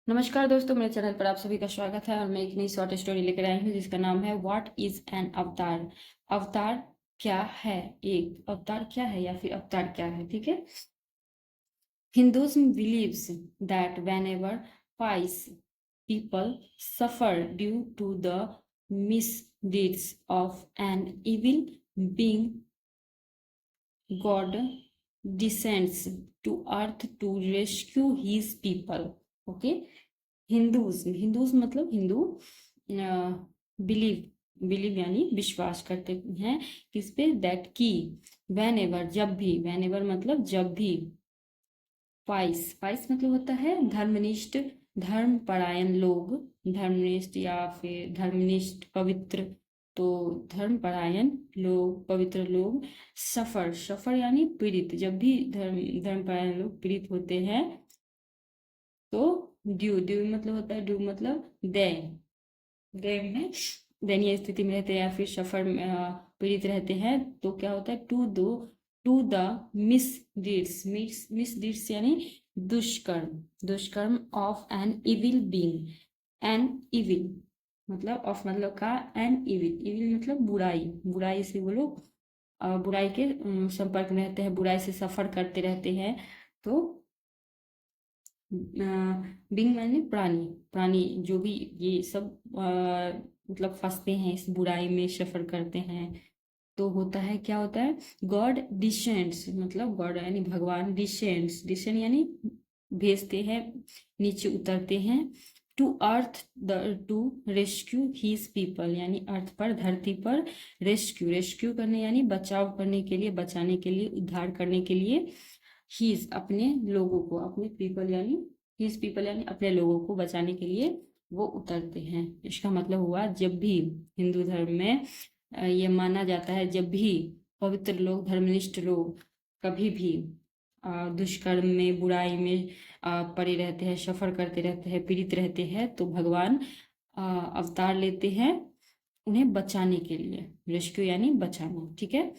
नमस्कार दोस्तों, मेरे चैनल पर आप सभी का स्वागत है और मैं एक नई शॉर्ट स्टोरी लेकर आई हूँ जिसका नाम है व्हाट इज एन अवतार। अवतार क्या है? एक अवतार क्या है या फिर अवतार क्या है? ठीक है। Hinduism believes that whenever pious people suffer due to the misdeeds of an evil being, God descends to earth to rescue his people. Okay. Hindus मतलब हिंदू बिलीव यानी विश्वास करते हैं किस पे? दैट की वेन एवर जब भी, वेन एवर मतलब जब भी, पाइस पाइस मतलब होता है धर्मनिष्ठ, धर्मपरायण लोग, धर्मनिष्ठ या फिर धर्मनिष्ठ पवित्र, तो धर्मपरायण लोग, पवित्र लोग, सफर सफर यानी पीड़ित, जब भी धर्मपरायण लोग पीड़ित होते हैं तो ड्यू ड्यू मतलब होता है, ड्यू मतलब दय में दयनीय स्थिति में रहते हैं या फिर सफर पीड़ित रहते हैं तो क्या होता है? टू द मिस डीड्स यानी दुष्कर्म of an evil being. An evil मतलब ऑफ मतलब का, एन इविल इविल मतलब बुराई, बुराई से वो लोग बुराई के संपर्क में रहते हैं, बुराई से सफर करते रहते हैं। तो बीइंग माने प्राणी, प्राणी जो भी ये सब मतलब फंसते हैं इस बुराई में, सफर करते हैं तो होता है, क्या होता है? गॉड डिसेंड्स मतलब गॉड यानी भगवान, डिसेंड यानी भेजते हैं, नीचे उतरते हैं, to earth to rescue his people यानी अर्थ पर, धरती पर, रेस्क्यू करने यानी बचाव करने के लिए, बचाने के लिए, उद्धार करने के लिए, हीज अपने लोगों को, अपने पीपल यानी हीज पीपल यानी अपने लोगों को बचाने के लिए वो उतरते हैं। इसका मतलब हुआ जब भी हिंदू धर्म में ये माना जाता है, जब भी पवित्र लोग, धर्मनिष्ठ लोग कभी भी दुष्कर्म में, बुराई में पड़े रहते हैं, सफर करते रहते हैं, पीड़ित रहते हैं तो भगवान अवतार लेते हैं उन्हें बचाने के लिए। रेस्क्यू यानी बचाना, ठीक है।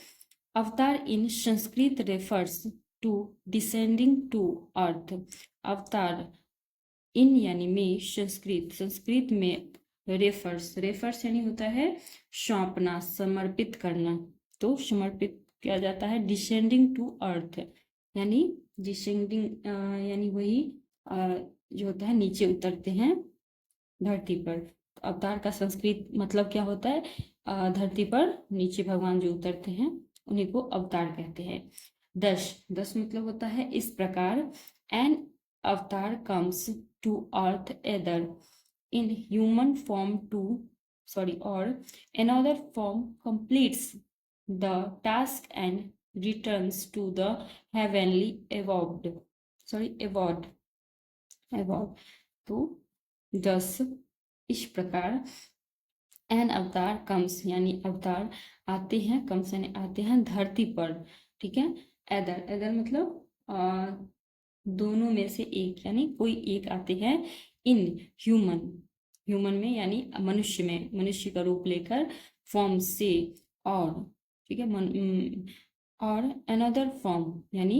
Avatar in Sanskrit refers to descending to earth. Avatar in यानी में, संस्कृत में रेफर्स यानी होता है सौंपना, समर्पित करना, तो समर्पित किया जाता है डिसेंडिंग टू अर्थ यानी डिसेंडिंग यानी वही जो होता है नीचे उतरते हैं धरती पर। अवतार का संस्कृत मतलब क्या होता है? धरती पर नीचे भगवान जो उतरते हैं उन्हीं को अवतार कहते हैं। दस मतलब होता है इस प्रकार, an avatar comes to earth either in human form to or another form completes the task and returns to the heavenly abode तो 10 इस प्रकार, एन अवतार कम्स यानी अवतार आते हैं, कम्स यानी आते हैं धरती पर, ठीक है। एदर मतलब दोनों में से एक यानी कोई एक आते हैं, इन ह्यूमन में यानी मनुष्य का रूप लेकर, फॉर्म से, और ठीक है, और अनदर फॉर्म यानी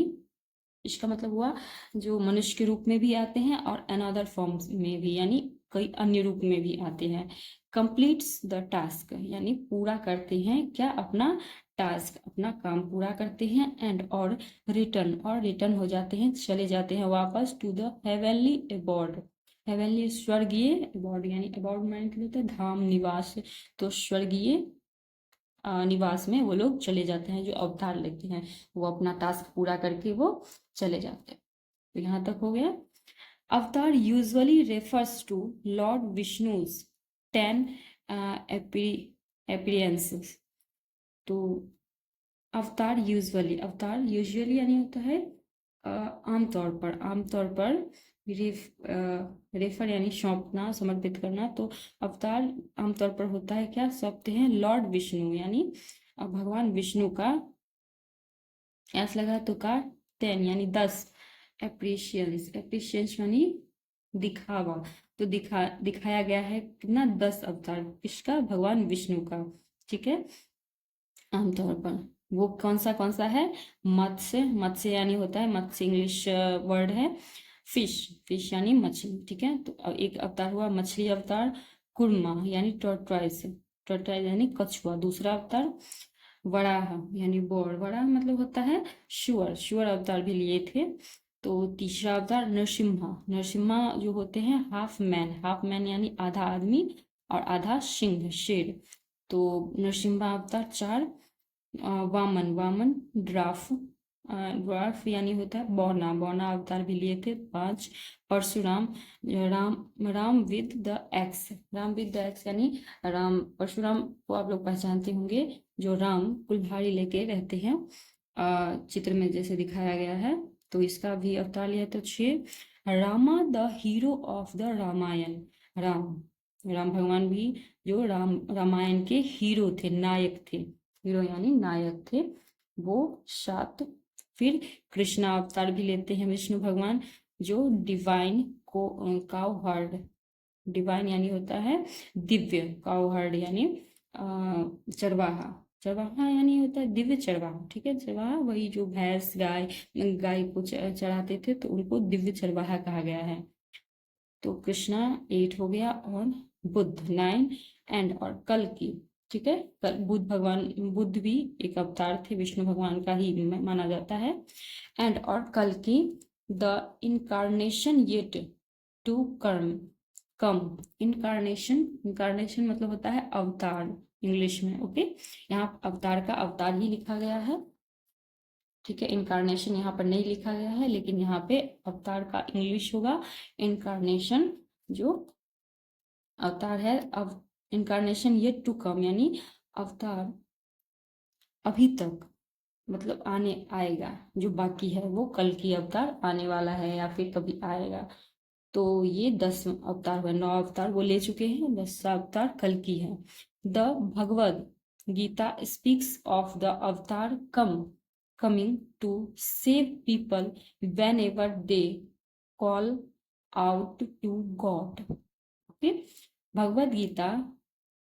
इसका मतलब हुआ जो मनुष्य के रूप में भी आते हैं और अनदर फॉर्म में भी यानी कई अन्य रूप में भी आते हैं। कंप्लीट्स द टास्क यानी पूरा करते हैं क्या? अपना टास्क, अपना काम पूरा करते हैं, एंड और रिटर्न हो जाते हैं, चले जाते हैं वापस, टू द हेवनली अबॉर्ड, हेवनली स्वर्गीय, अबॉर्ड यानी अबॉर्ड माने के लिए होता है धाम, निवास, तो स्वर्गीय निवास में वो लोग चले जाते हैं जो अवतार लेते हैं, वो अपना टास्क पूरा करके वो चले जाते हैं। तो यहाँ तक हो गया। Avatar usually refers to Lord Vishnu's 10 appearances. तो अवतार यूजुअली यानी होता है आमतौर पर रेफर यानी सौंपना, समर्पित करना, तो अवतार आमतौर पर होता है क्या? सौंपते हैं लॉर्ड विष्णु यानी भगवान विष्णु का, ऐसा लगा तो का 10 यानी 10 एप्रिशियंस यानी दिखावा, तो दिखाया गया है कितना? 10 अवतार, किसका? भगवान विष्णु का, ठीक है। आमतौर पर वो कौन सा है? मत्स्य यानी होता है, मत्स्य इंग्लिश वर्ड है, फिश, फिश यानी मछली, ठीक है। तो एक अवतार हुआ मछली अवतार, कुर्मा यानी टॉर्टॉइस, टॉर्टॉइस यानी कछुआ। दूसरा अवतार वराह यानी बोर, वराह मतलब होता है शुअर, शुअर अवतार भी लिए थे। तो तीसरा अवतार नरसिम्हा, नरसिम्हा जो होते हैं हाफ मैन, हाफ मैन यानी आधा आदमी और आधा सिंह, शेर। तो नरसिम्हा अवतार 4। वामन, वामन ड्राफ, ड्वार्फ यानी होता है बौना, बौना अवतार भी लिए थे 5। Parashuram, Ram, Ram with the axe, Ram with the axe यानी राम, परशुराम को आप लोग पहचानते होंगे, जो राम कुल्हाड़ी लेके रहते हैं चित्र में जैसे दिखाया गया है। तो इसका भी अवतार लिया तो 6। Rama the hero of the Ramayana, Ram, Ram भगवान भी जो रामायण के हीरो थे, नायक थे, हीरो यानी नायक थे, वो 7। फिर कृष्णा अवतार भी लेते हैं विष्णु भगवान, जो डिवाइन को काउ हर्ड, डिवाइन यानी होता है दिव्य, काउ हर्ड यानी चरवाहा, चरवाहा यानी होता है दिव्य चरवाहा, ठीक है। चरवाहा वही जो भैंस गाय, गाय को चराते थे, तो उनको दिव्य चरवाहा कहा गया है। तो कृष्णा 8 हो गया, और बुद्ध 9, एंड और कल की, ठीक है। कल बुद्ध भगवान, बुद्ध भी एक अवतार थे विष्णु भगवान का ही माना जाता है। एंड और कल की the incarnation yet to come, incarnation, incarnation मतलब होता है अवतार इंग्लिश में, ओके। यहाँ अवतार का अवतार ही लिखा गया है, ठीक है। इनकारनेशन यहाँ पर नहीं लिखा गया है, लेकिन यहाँ पे अवतार का इंग्लिश होगा इनकारनेशन, जो अवतार है। अब इनकारनेशन ये टू कम यानी अवतार अभी तक, मतलब आने आएगा, जो बाकी है वो कल की अवतार आने वाला है या फिर कभी आएगा। तो ये 10 अवतार हुए, 9 अवतार वो ले चुके हैं, 10 अवतार कल की है। The Bhagavad Gita speaks of the avatar coming to save people whenever they call out to God, okay. Bhagavad Gita,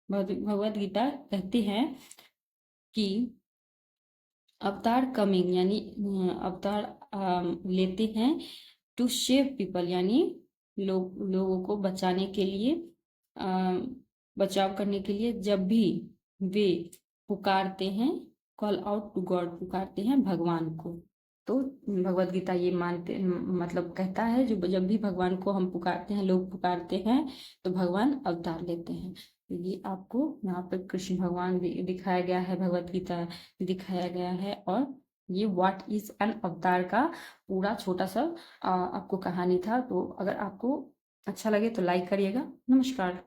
Bhagavad Gita कहते हैं कि अवतार कमिंग यानी अवतार लेते हैं टू सेव पीपल यानी लोगों को बचाने के लिए, बचाव करने के लिए, जब भी वे पुकारते हैं, कॉल आउट टू गॉड, पुकारते हैं भगवान को। तो भगवत गीता ये मानते, मतलब कहता है जो जब भी भगवान को हम पुकारते हैं, लोग पुकारते हैं, तो भगवान अवतार लेते हैं। तो ये आपको यहाँ पर कृष्ण भगवान भी दिखाया गया है, भगवत गीता दिखाया गया है, और ये व्हाट इज एन अवतार का पूरा छोटा सा आपको कहानी था। तो अगर आपको अच्छा लगे तो लाइक करिएगा। नमस्कार।